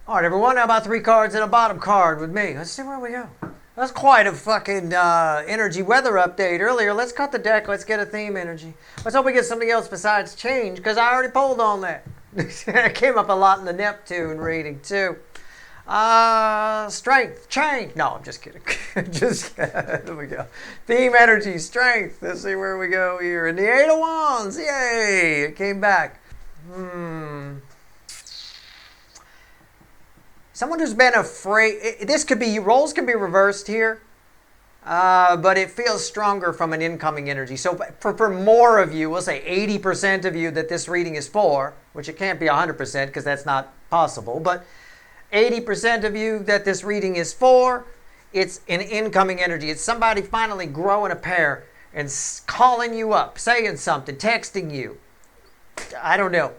All right, everyone, how about 3 cards and a bottom card with me? Let's see where we go. That's quite a fucking energy weather update earlier. Let's cut the deck. Let's get a theme energy. Let's hope we get something else besides change, because I already pulled on that. It came up a lot in the Neptune reading, too. Strength, change. No, I'm just kidding. There we go. Theme energy, strength. Let's see where we go here. And the 8 of Wands. Yay! It came back. Someone who's been afraid. This could be, roles can be reversed here. But it feels stronger from an incoming energy. So for more of you, we'll say 80% of you that this reading is for, which it can't be 100% because that's not possible, but 80% of you that this reading is for, it's an incoming energy. It's somebody finally growing a pair and calling you up, saying something, texting you. I don't know.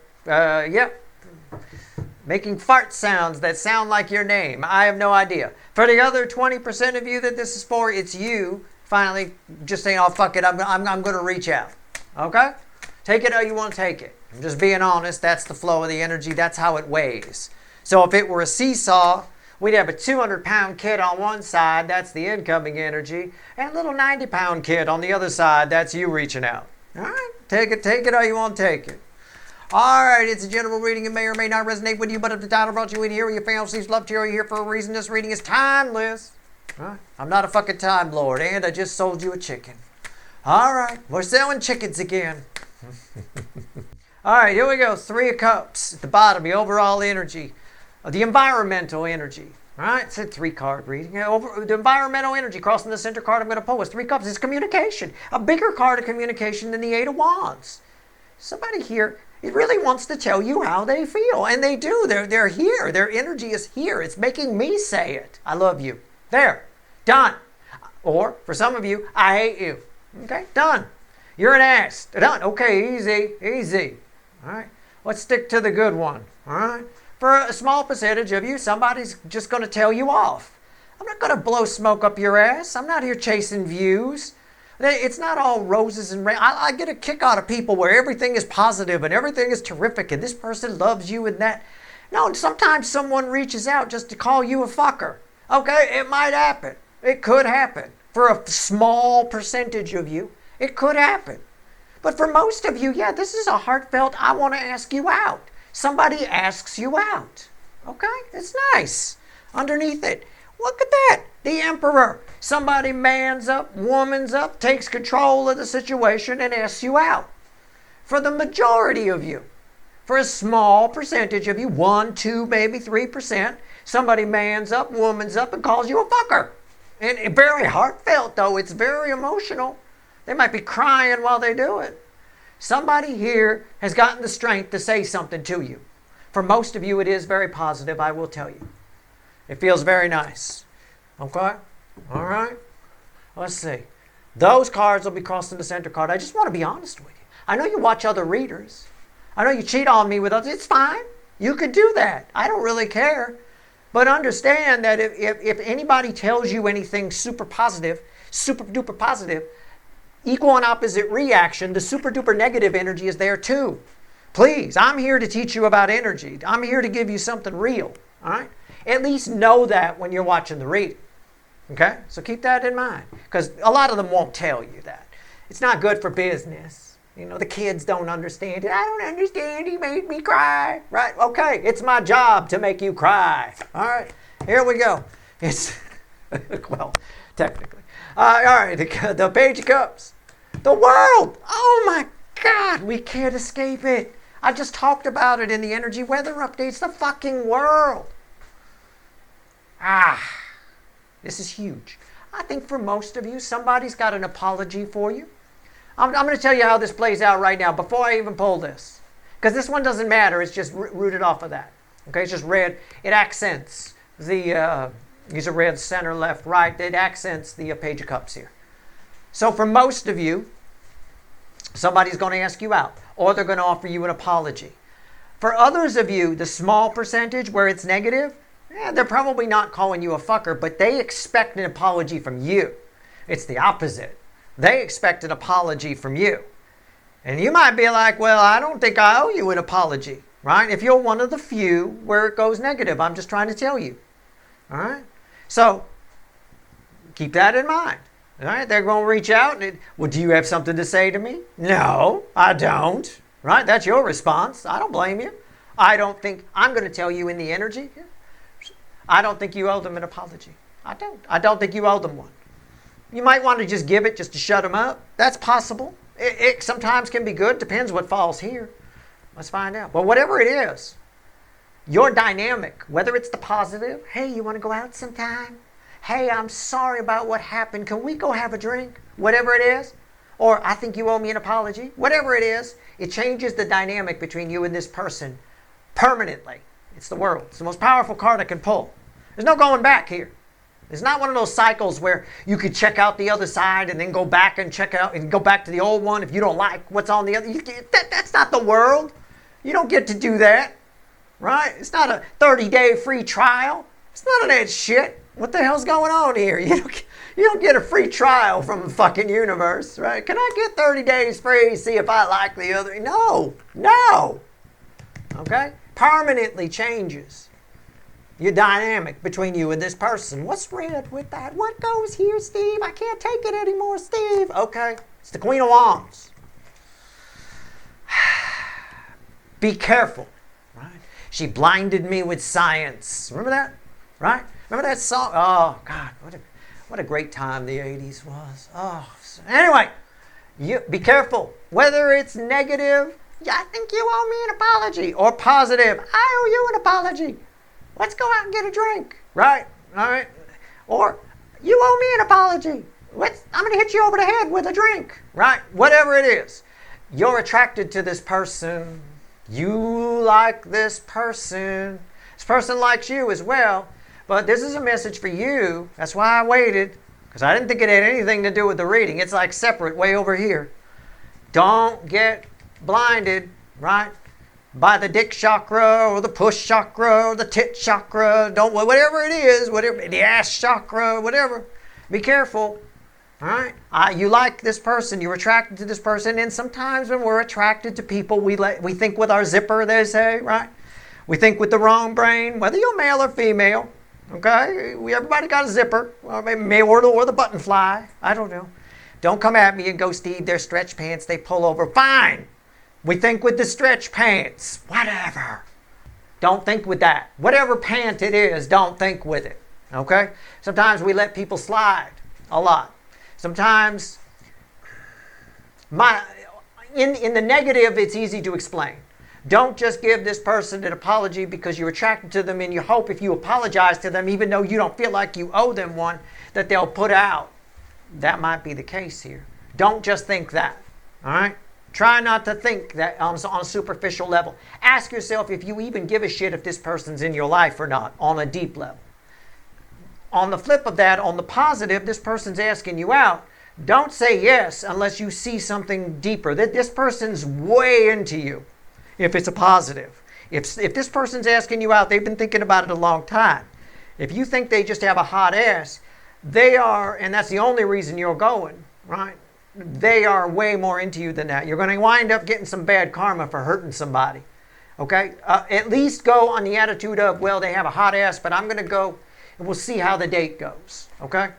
Making fart sounds that sound like your name. I have no idea. For the other 20% of you that this is for, it's you finally just saying, oh, fuck it, I'm going to reach out. Okay? Take it how you want to take it. I'm just being honest. That's the flow of the energy. That's how it weighs. So if it were a seesaw, we'd have a 200-pound kid on one side. That's the incoming energy. And a little 90-pound kid on the other side. That's you reaching out. All right? Take it how you want to take it. All right, it's a general reading. It may or may not resonate with you, but if the title brought you in here, your family receives love to you, you're here for a reason. This reading is timeless. All right. I'm not a fucking time lord, and I just sold you a chicken. All right, we're selling chickens again. All right, here we go. 3 of Cups at the bottom, the overall energy, the environmental energy. All right, it's a 3-card reading. The environmental energy crossing the center card I'm going to pull is 3 Cups. It's communication, a bigger card of communication than the 8 of Wands. Somebody here, it really wants to tell you how they feel. And they do. They're here. Their energy is here. It's making me say it. I love you. There. Done. Or, for some of you, I hate you. Okay? Done. You're an ass. Done. Okay, easy. Easy. All right? Let's stick to the good one. All right? For a small percentage of you, somebody's just going to tell you off. I'm not going to blow smoke up your ass. I'm not here chasing views. It's not all roses and rain. I get a kick out of people where everything is positive and everything is terrific and this person loves you and that. No, sometimes someone reaches out just to call you a fucker. Okay, it might happen. It could happen. For a small percentage of you, it could happen. But for most of you, yeah, this is a heartfelt, I want to ask you out. Somebody asks you out. Okay, it's nice. Underneath it, look at that. The Emperor. Somebody mans up, womans up, takes control of the situation and asks you out. For the majority of you, for a small percentage of you, 1, 2, maybe 3%, somebody mans up, womans up, and calls you a fucker. And very heartfelt, though. It's very emotional. They might be crying while they do it. Somebody here has gotten the strength to say something to you. For most of you, it is very positive, I will tell you. It feels very nice. Okay? All right? Let's see. Those cards will be crossing the center card. I just want to be honest with you. I know you watch other readers. I know you cheat on me with others. It's fine. You could do that. I don't really care. But understand that if anybody tells you anything super positive, super duper positive, equal and opposite reaction, the super duper negative energy is there too. Please, I'm here to teach you about energy. I'm here to give you something real. All right? At least know that when you're watching the reading. Okay? So keep that in mind. Because a lot of them won't tell you that. It's not good for business. You know, the kids don't understand it. I don't understand. He made me cry. Right? Okay. It's my job to make you cry. All right. Here we go. It's, well, technically. All right. The Page of Cups. The world. Oh, my God. We can't escape it. I just talked about it in the energy weather updates. The fucking world. This is huge. I think for most of you, somebody's got an apology for you. I'm going to tell you how this plays out right now before I even pull this. Because this one doesn't matter. It's just rooted off of that. Okay, it's just red. It accents the, these are red, center, left, right. It accents the Page of Cups here. So for most of you, somebody's going to ask you out. Or they're going to offer you an apology. For others of you, the small percentage where it's negative, they're probably not calling you a fucker, but they expect an apology from you. It's the opposite. They expect an apology from you. And you might be like, well, I don't think I owe you an apology. right? If you're one of the few where it goes negative, I'm just trying to tell you. All right? So keep that in mind. All right? They're going to reach out and, well, do you have something to say to me? No, I don't. Right? That's your response. I don't blame you. I'm going to tell you in the energy. I don't think you owe them an apology. I don't. I don't think you owe them one. You might want to just give it just to shut them up. That's possible. It sometimes can be good. Depends what falls here. Let's find out. But whatever it is, your dynamic, whether it's the positive, hey, you want to go out sometime? Hey, I'm sorry about what happened. Can we go have a drink? Whatever it is. Or I think you owe me an apology. Whatever it is, it changes the dynamic between you and this person permanently. It's the world. It's the most powerful card I can pull. There's no going back here. It's not one of those cycles where you could check out the other side and then go back and check out and go back to the old one if you don't like what's on the other. That's not the world. You don't get to do that, right? It's not a 30-day free trial. It's none of that shit. What the hell's going on here? You don't get a free trial from the fucking universe, right? Can I get 30 days free to see if I like the other? No. Okay? Permanently changes your dynamic between you and this person. What's red with that? What goes here, Steve? I can't take it anymore, Steve. Okay. It's the Queen of Wands. Be careful. Right? She blinded me with science. Remember that? Right? Remember that song? Oh, God. What a great time the 80s was. Oh. Anyway, you be careful. Whether it's negative, I think you owe me an apology. Or positive, I owe you an apology. Let's go out and get a drink. Right? All right? Or, you owe me an apology. I'm going to hit you over the head with a drink. Right? Whatever it is. You're attracted to this person. You like this person. This person likes you as well. But this is a message for you. That's why I waited. Because I didn't think it had anything to do with the reading. It's like separate way over here. Don't get blinded, right? By the dick chakra or the push chakra or the tit chakra. Whatever it is, whatever the ass chakra, whatever. Be careful. All right? You like this person. You're attracted to this person. And sometimes when we're attracted to people, we think with our zipper, they say, right? We think with the wrong brain, whether you're male or female. Okay? Everybody got a zipper. Or maybe or the button fly. I don't know. Don't come at me and go, Steve, they're stretch pants. They pull over. Fine. We think with the stretch pants. Whatever. Don't think with that. Whatever pant it is, don't think with it. Okay? Sometimes we let people slide a lot. Sometimes, in the negative, it's easy to explain. Don't just give this person an apology because you're attracted to them and you hope if you apologize to them, even though you don't feel like you owe them one, that they'll put out. That might be the case here. Don't just think that. All right? Try not to think that on a superficial level. Ask yourself if you even give a shit if this person's in your life or not on a deep level. On the flip of that, on the positive, this person's asking you out. Don't say yes unless you see something deeper. That this person's way into you. If it's a positive. If this person's asking you out, they've been thinking about it a long time. If you think they just have a hot ass, they are, and that's the only reason you're going, right? They are way more into you than that. You're going to wind up getting some bad karma for hurting somebody. Okay? At least go on the attitude of, well, they have a hot ass, but I'm going to go and we'll see how the date goes. Okay?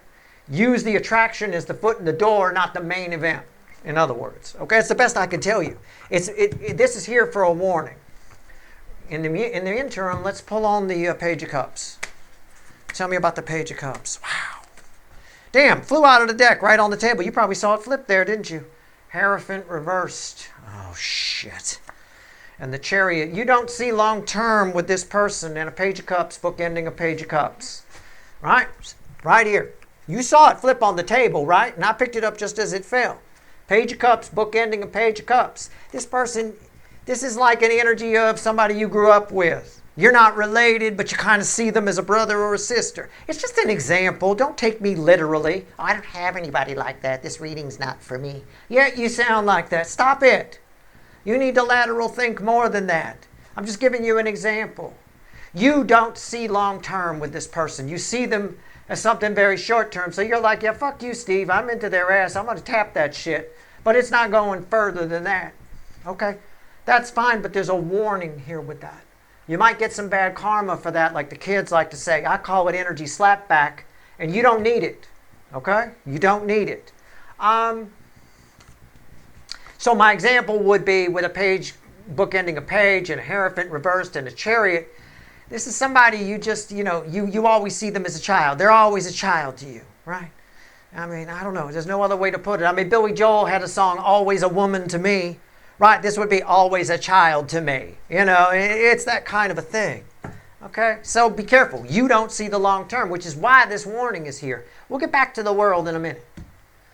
Use the attraction as the foot in the door, not the main event. In other words. Okay? It's the best I can tell you. This is here for a warning. In the interim, let's pull on the Page of Cups. Tell me about the Page of Cups. Wow. Damn, flew out of the deck right on the table. You probably saw it flip there, didn't you? Hierophant reversed. Oh, shit. And the Chariot. You don't see long term with this person and a Page of Cups, bookending a Page of Cups. Right? Right here. You saw it flip on the table, right? And I picked it up just as it fell. Page of Cups, bookending a Page of Cups. This person, this is like an energy of somebody you grew up with. You're not related, but you kind of see them as a brother or a sister. It's just an example. Don't take me literally. Oh, I don't have anybody like that. This reading's not for me. Yet you sound like that. Stop it. You need to lateral think more than that. I'm just giving you an example. You don't see long term with this person. You see them as something very short term. So you're like, yeah, fuck you, Steve. I'm into their ass. I'm going to tap that shit. But it's not going further than that. Okay? That's fine, but there's a warning here with that. You might get some bad karma for that, like the kids like to say. I call it energy slapback, and you don't need it. Okay? You don't need it. So my example would be with a page, bookending a page, and a Hierophant reversed, and a Chariot. This is somebody you just, you always see them as a child. They're always a child to you, right? I mean, I don't know. There's no other way to put it. I mean, Billy Joel had a song, Always a Woman to Me. Right, this would be always a child to me. It's that kind of a thing. Okay, so be careful. You don't see the long term, which is why this warning is here. We'll get back to the world in a minute.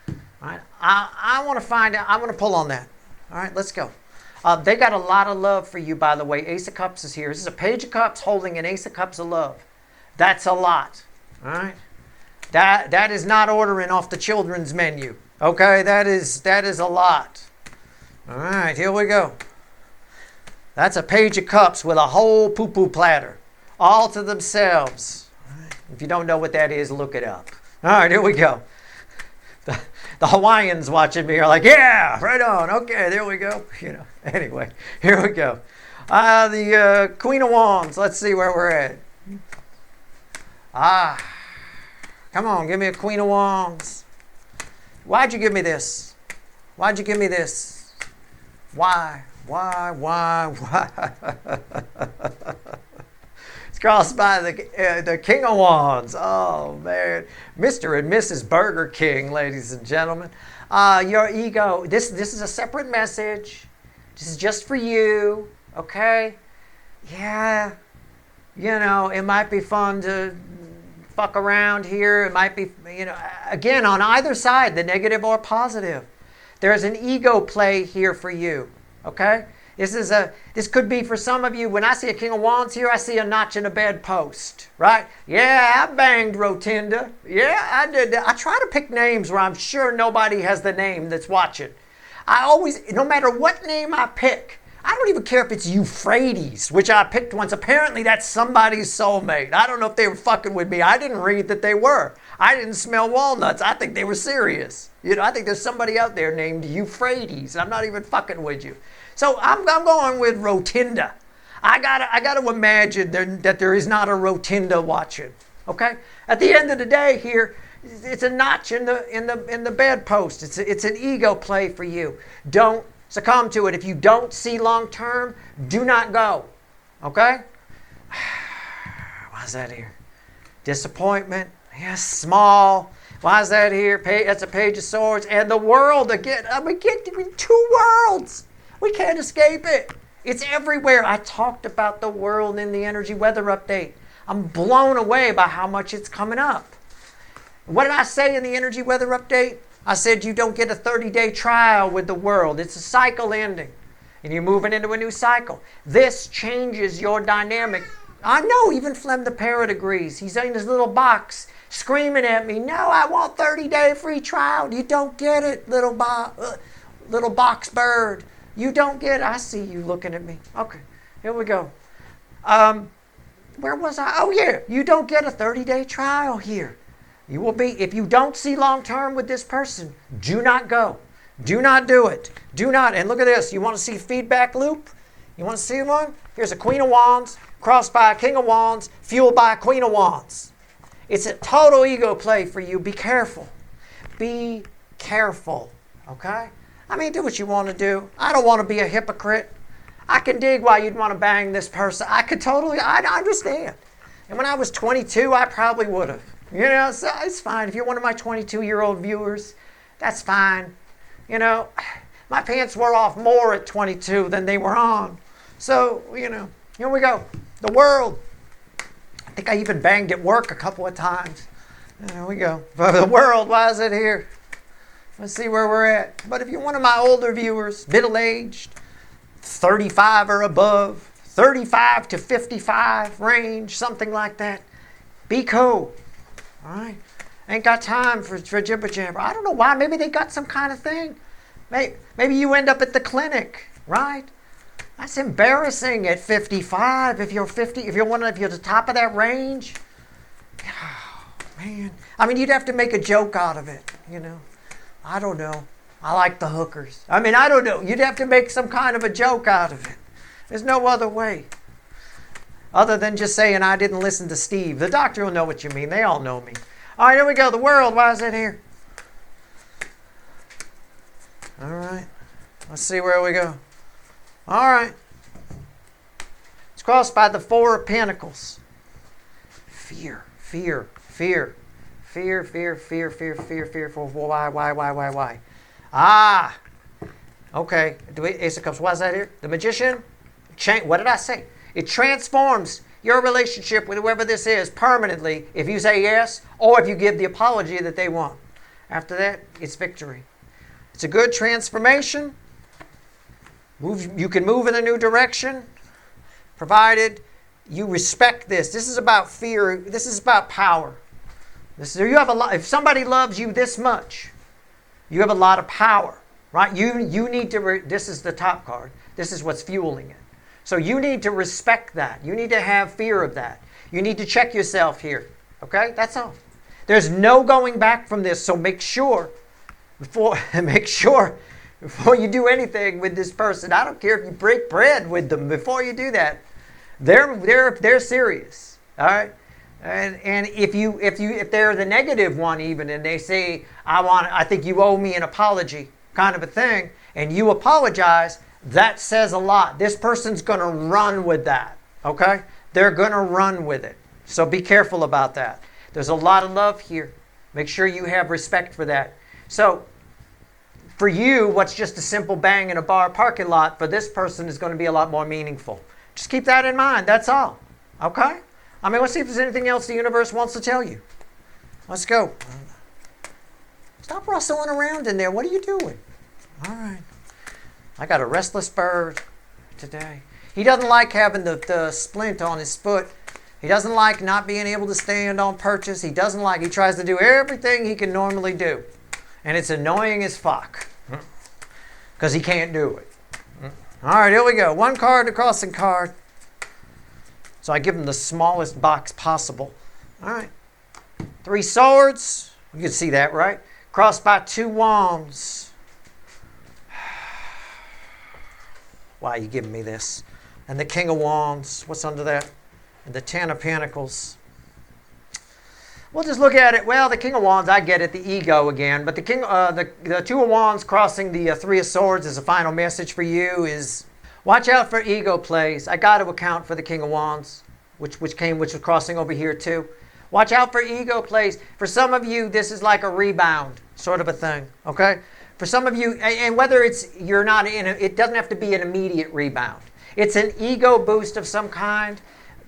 All right, I want to find out. I want to pull on that. All right, let's go. They got a lot of love for you, by the way. Ace of Cups is here. This is a Page of Cups holding an Ace of Cups of love. That's a lot. All right, that is not ordering off the children's menu. Okay, that is a lot. All right, here we go. That's a Page of Cups with a whole poo-poo platter, all to themselves. Right. If you don't know what that is, look it up. All right, here we go. The Hawaiians watching me are like, yeah, right on. Okay, there we go. Anyway, here we go. The Queen of Wands. Let's see where we're at. Come on, give me a Queen of Wands. Why'd you give me this? Why'd you give me this? Why? It's crossed by the King of Wands. Oh, man. Mr. and Mrs. Burger King, ladies and gentlemen. Your ego. This is a separate message. This is just for you. Okay? Yeah. It might be fun to fuck around here. It might be, again, on either side, the negative or positive. There's an ego play here for you, okay? This could be for some of you. When I see a King of Wands here, I see a notch in a bedpost, right? Yeah, I banged Rotinda. Yeah, I did that. I try to pick names where I'm sure nobody has the name that's watching. I always, no matter what name I pick, I don't even care if it's Euphrates, which I picked once. Apparently, that's somebody's soulmate. I don't know if they were fucking with me. I didn't read that they were. I didn't smell walnuts. I think they were serious. I think there's somebody out there named Euphrates. I'm not even fucking with you. So I'm going with Rotinda. I gotta imagine that there is not a Rotinda watching. Okay? At the end of the day here, it's a notch in the bedpost. It's an ego play for you. Don't succumb to it. If you don't see long term, do not go. Okay? Why is that here? Disappointment. Yes, small. Why is that here? That's a Page of Swords. And the world again. We get two worlds. We can't escape it. It's everywhere. I talked about the world in the energy weather update. I'm blown away by how much it's coming up. What did I say in the energy weather update? I said you don't get a 30-day trial with the world. It's a cycle ending. And you're moving into a new cycle. This changes your dynamic. I know even Flem the Parrot agrees. He's in his little box screaming at me, no, I want 30-day free trial. You don't get it, little box bird. You don't get it. I see you looking at me. Okay, here we go. Where was I? Oh, yeah. You don't get a 30-day trial here. You will be, if you don't see long term with this person, do not go. Do not do it. Do not. And look at this. You want to see feedback loop? You want to see one? Here's a Queen of Wands, crossed by a King of Wands, fueled by a Queen of Wands. It's a total ego play for you. Be careful. Be careful. Okay? I mean, do what you want to do. I don't want to be a hypocrite. I can dig why you'd want to bang this person. I understand. And when I was 22, I probably would have. So it's fine. If you're one of my 22-year-old viewers, that's fine. My pants were off more at 22 than they were on. So, here we go. The world. I think I even banged at work a couple of times. There we go. The world, why is it here? Let's see where we're at. But if you're one of my older viewers, middle-aged, 35 or above, 35 to 55 range, something like that, be cool. All right? Ain't got time for jibber jabber. I don't know why. Maybe they got some kind of thing. Maybe you end up at the clinic, right? That's embarrassing at 55. If you're 50, if you're the top of that range, oh, man. I mean, you'd have to make a joke out of it, I don't know. I like the hookers. I mean, I don't know. You'd have to make some kind of a joke out of it. There's no other way. Other than just saying, I didn't listen to Steve. The doctor will know what you mean. They all know me. All right, here we go. The world. Why is it here? All right. Let's see where we go. All right. It's crossed by the Four of Pentacles. Fear, fear, fear. Fear, fear, fear, fear, fear, fear. Why? Ah. Okay. Ace of Cups. Why is that here? The Magician. What did I say? It transforms your relationship with whoever this is permanently if you say yes or if you give the apology that they want. After that, it's victory. It's a good transformation. You can move in a new direction provided you respect this. This is about fear. This is about power. You have a lot. If somebody loves you this much, you have a lot of power, right? You need to. This is the top card. This is what's fueling it. So you need to respect that. You need to have fear of that. You need to check yourself here. Okay? That's all. There's no going back from this. So make sure before you do anything with this person. I don't care if you break bread with them. Before you do that, they're serious. All right? And if they're the negative one even, and they say, I think you owe me an apology, kind of a thing, and you apologize, that says a lot. This person's going to run with that, okay? They're going to run with it. So be careful about that. There's a lot of love here. Make sure you have respect for that. So for you, what's just a simple bang in a bar parking lot, for this person is going to be a lot more meaningful. Just keep that in mind. That's all, okay? I mean, let's see if there's anything else the universe wants to tell you. Let's go. Stop rustling around in there. What are you doing? All right. I got a restless bird today. He doesn't like having the splint on his foot. He doesn't like not being able to stand on perches. He tries to do everything he can normally do. And it's annoying as fuck. Because he can't do it. All right, here we go. One card, a crossing card. So I give him the smallest box possible. All right. 3 swords. You can see that, right? Crossed by 2 wands. Why are you giving me this? And the King of Wands. What's under that? And the 10 of Pentacles. We'll just look at it. Well, the King of Wands, I get it. The ego again. But the 2 of Wands crossing the 3 of Swords as a final message for you is watch out for ego plays. I got to account for the King of Wands, which was crossing over here too. Watch out for ego plays. For some of you, this is like a rebound sort of a thing. Okay? For some of you, and whether it doesn't have to be an immediate rebound. It's an ego boost of some kind.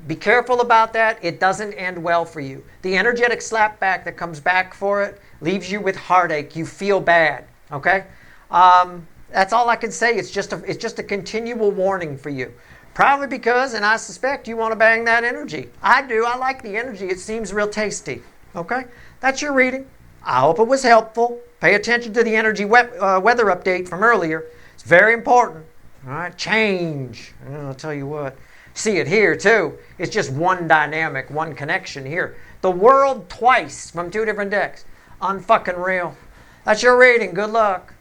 Be careful about that. It doesn't end well for you. The energetic slapback that comes back for it leaves you with heartache. You feel bad. Okay? That's all I can say. It's just a continual warning for you. Probably because, and I suspect you want to bang that energy. I do. I like the energy. It seems real tasty. Okay? That's your reading. I hope it was helpful. Pay attention to the energy weather update from earlier. It's very important. All right? Change. I'll tell you what. See it here too. It's just one dynamic, one connection here. The world twice from 2 different decks. Unfucking real. That's your reading. Good luck.